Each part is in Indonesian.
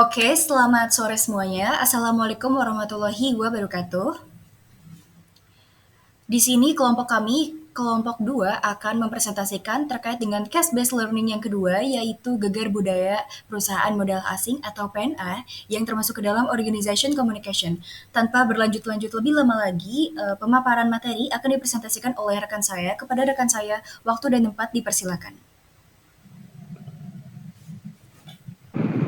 Oke, selamat sore semuanya. Assalamualaikum warahmatullahi wabarakatuh. Di sini kelompok kami, kelompok 2 akan mempresentasikan terkait dengan cash-based learning yang kedua, yaitu gegar budaya perusahaan modal asing atau PNA yang termasuk ke dalam organization communication. Tanpa berlanjut-lanjut lebih lama lagi, pemaparan materi akan dipresentasikan oleh rekan saya kepada rekan saya. Waktu dan tempat dipersilakan.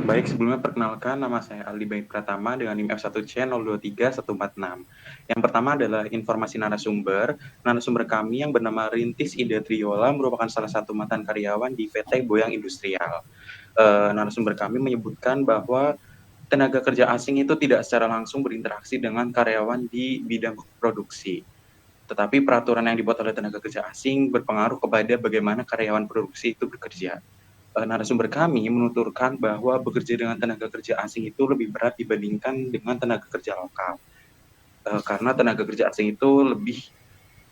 Baik, sebelumnya perkenalkan nama saya Aldi Baik Pratama dengan NIM F1C 023146. Yang pertama adalah informasi narasumber. Narasumber kami yang bernama Rintis Ida Triola merupakan salah satu mantan karyawan di PT Boyang Industrial. Narasumber kami menyebutkan bahwa tenaga kerja asing itu tidak secara langsung berinteraksi dengan karyawan di bidang produksi. Tetapi peraturan yang dibuat oleh tenaga kerja asing berpengaruh kepada bagaimana karyawan produksi itu bekerja. Narasumber kami menuturkan bahwa bekerja dengan tenaga kerja asing itu lebih berat dibandingkan dengan tenaga kerja lokal. Karena tenaga kerja asing itu lebih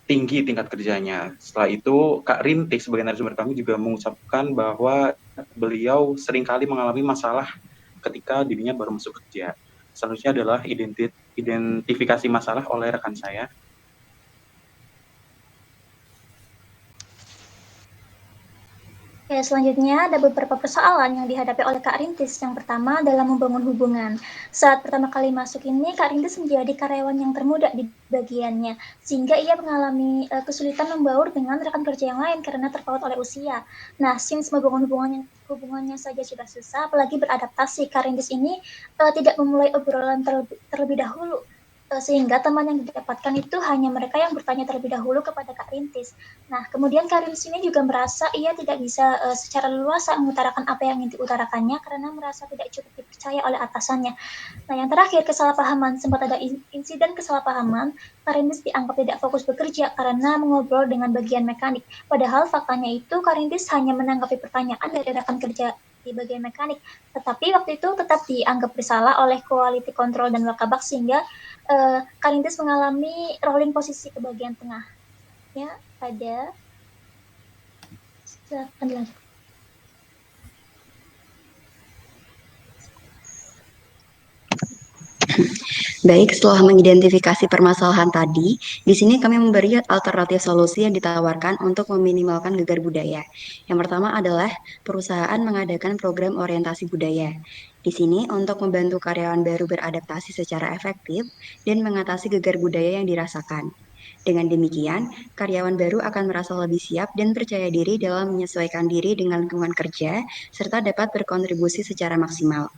tinggi tingkat kerjanya. Setelah itu, Kak Rintik sebagai narasumber kami juga mengucapkan bahwa beliau seringkali mengalami masalah ketika dirinya baru masuk kerja. Selanjutnya adalah identifikasi masalah oleh rekan saya. Oke, selanjutnya ada beberapa persoalan yang dihadapi oleh Kak Rintis. Yang pertama adalah membangun hubungan. Saat pertama kali masuk ini, Kak Rintis menjadi karyawan yang termuda di bagiannya, sehingga ia mengalami kesulitan membaur dengan rekan kerja yang lain karena terpaut oleh usia. Nah, since membangun hubungannya saja sudah susah, apalagi beradaptasi, Kak Rintis ini tidak memulai obrolan terlebih dahulu. Sehingga teman yang didapatkan itu hanya mereka yang bertanya terlebih dahulu kepada Kak Rintis. Nah, kemudian Kak Rintis ini juga merasa ia tidak bisa secara leluasa mengutarakan apa yang ingin diutarakannya karena merasa tidak cukup dipercaya oleh atasannya. Nah, yang terakhir, kesalahpahaman. Sempat ada insiden kesalahpahaman, Kak Rintis dianggap tidak fokus bekerja karena mengobrol dengan bagian mekanik. Padahal faktanya itu Kak Rintis hanya menanggapi pertanyaan dari rekan kerja di bagian mekanik. Tetapi waktu itu tetap dianggap bersalah oleh quality control dan wakabak sehingga Kak Rintis mengalami rolling posisi ke bagian tengah. Ya, ada. Silakan dilanjut. Baik, setelah mengidentifikasi permasalahan tadi, di sini kami memberi alternatif solusi yang ditawarkan untuk meminimalkan gegar budaya. Yang pertama adalah perusahaan mengadakan program orientasi budaya. Di sini untuk membantu karyawan baru beradaptasi secara efektif dan mengatasi gegar budaya yang dirasakan. Dengan demikian, karyawan baru akan merasa lebih siap dan percaya diri dalam menyesuaikan diri dengan lingkungan kerja, serta dapat berkontribusi secara maksimal.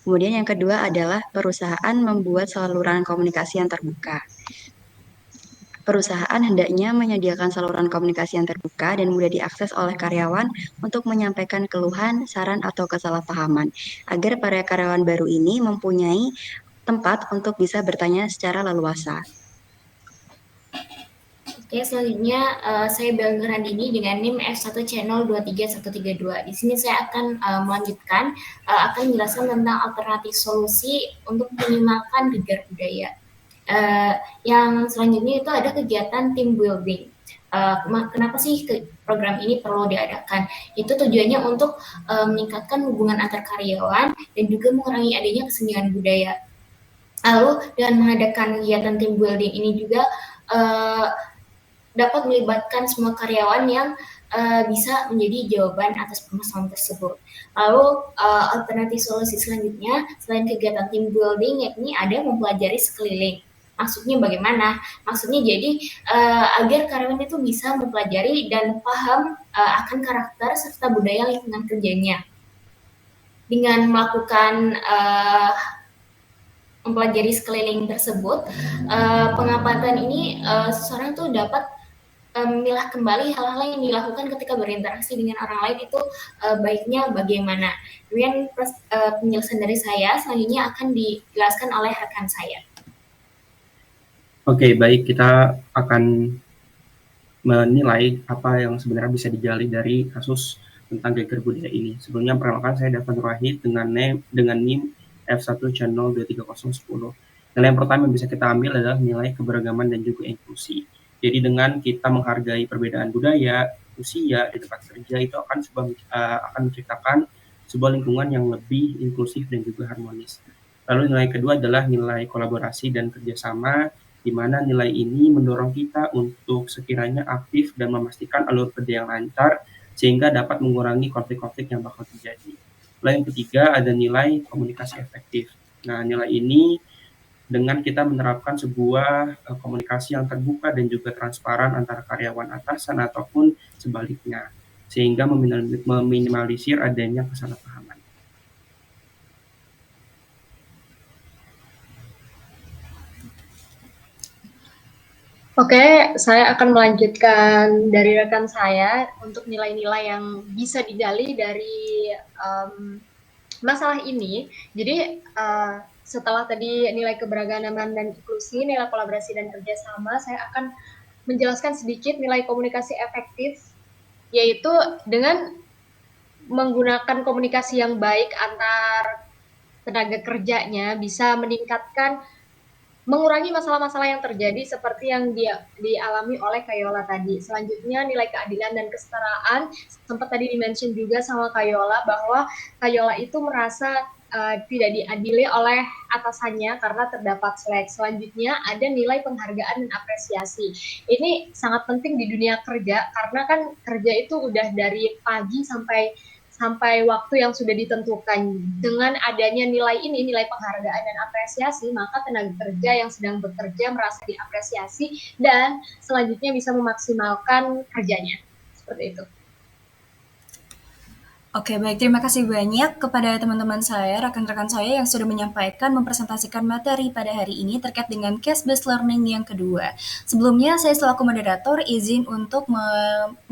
Kemudian yang kedua adalah perusahaan membuat saluran komunikasi yang terbuka. Perusahaan hendaknya menyediakan saluran komunikasi yang terbuka dan mudah diakses oleh karyawan untuk menyampaikan keluhan, saran, atau kesalahpahaman, agar para karyawan baru ini mempunyai tempat untuk bisa bertanya secara leluasa. Oke, selanjutnya saya Bel Nurhandini dengan NIM F1C 023132. Di sini saya akan melanjutkan, akan menjelaskan tentang alternatif solusi untuk meminimalkan gegar budaya. Yang selanjutnya itu ada kegiatan team building. Kenapa sih program ini perlu diadakan? Itu tujuannya untuk meningkatkan hubungan antar karyawan dan juga mengurangi adanya kesenjangan budaya. Lalu dengan mengadakan kegiatan team building ini juga dapat melibatkan semua karyawan yang bisa menjadi jawaban atas permasalahan tersebut. Lalu alternatif solusi selanjutnya selain kegiatan team building yakni ada mempelajari sekeliling. Maksudnya bagaimana? Maksudnya jadi agar karyawan itu bisa mempelajari dan paham akan karakter serta budaya lingkungan kerjanya. Dengan melakukan mempelajari sekeliling tersebut, pengamatan ini seseorang tuh dapat memilah kembali hal-hal yang dilakukan ketika berinteraksi dengan orang lain itu baiknya bagaimana. Kemudian penjelasan dari saya selanjutnya akan dijelaskan oleh rekan saya. Oke, baik, kita akan menilai apa yang sebenarnya bisa digali dari kasus tentang gegar budaya ini. Sebelumnya perkenalkan saya Davan Wahid dengan NIM F1 Channel 23010. Nilai yang pertama yang bisa kita ambil adalah nilai keberagaman dan juga inklusi. Jadi dengan kita menghargai perbedaan budaya, usia di tempat kerja itu akan menciptakan sebuah lingkungan yang lebih inklusif dan juga harmonis. Lalu nilai kedua adalah nilai kolaborasi dan kerjasama, di mana nilai ini mendorong kita untuk sekiranya aktif dan memastikan alur kerja yang lancar, sehingga dapat mengurangi konflik-konflik yang bakal terjadi. Lalu yang ketiga ada nilai komunikasi efektif. Nah, nilai ini dengan kita menerapkan sebuah komunikasi yang terbuka dan juga transparan antara karyawan atasan ataupun sebaliknya, sehingga meminimalisir adanya kesalahpahaman. Oke, saya akan melanjutkan dari rekan saya untuk nilai-nilai yang bisa digali dari masalah ini. Jadi setelah tadi nilai keberagaman dan inklusi, nilai kolaborasi dan kerjasama, saya akan menjelaskan sedikit nilai komunikasi efektif, yaitu dengan menggunakan komunikasi yang baik antar tenaga kerjanya bisa mengurangi masalah-masalah yang terjadi seperti yang dialami oleh Kayola tadi. Selanjutnya nilai keadilan dan kesetaraan, sempat tadi dimention juga sama Kayola bahwa Kayola itu merasa tidak diadili oleh atasannya karena terdapat slack. Selanjutnya ada nilai penghargaan dan apresiasi. Ini sangat penting di dunia kerja karena kan kerja itu udah dari pagi sampai waktu yang sudah ditentukan. Dengan adanya nilai ini, nilai penghargaan dan apresiasi, maka tenaga kerja yang sedang bekerja merasa diapresiasi dan selanjutnya bisa memaksimalkan kerjanya. Seperti itu. Oke, baik. Terima kasih banyak kepada teman-teman saya, rekan-rekan saya yang sudah menyampaikan, mempresentasikan materi pada hari ini terkait dengan case-based learning yang kedua. Sebelumnya, saya selaku moderator izin untuk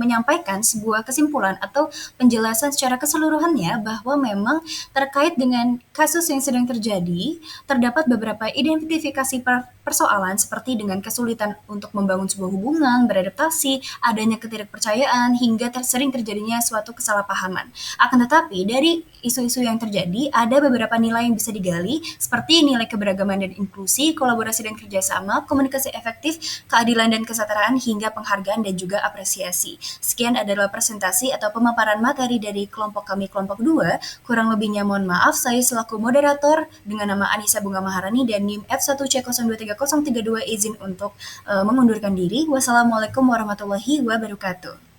menyampaikan sebuah kesimpulan atau penjelasan secara keseluruhannya bahwa memang terkait dengan kasus yang sedang terjadi, terdapat beberapa identifikasi persoalan seperti dengan kesulitan untuk membangun sebuah hubungan, beradaptasi, adanya ketidakpercayaan, hingga sering terjadinya suatu kesalahpahaman. Akan tetapi, dari isu-isu yang terjadi, ada beberapa nilai yang bisa digali, seperti nilai keberagaman dan inklusi, kolaborasi dan kerjasama, komunikasi efektif, keadilan dan kesetaraan, hingga penghargaan dan juga apresiasi. Sekian adalah presentasi atau pemaparan materi dari kelompok kami, kelompok 2. Kurang lebihnya mohon maaf, saya selaku moderator dengan nama Anissa Bunga Maharani dan NIM F1C023032 izin untuk mengundurkan diri. Wassalamualaikum warahmatullahi wabarakatuh.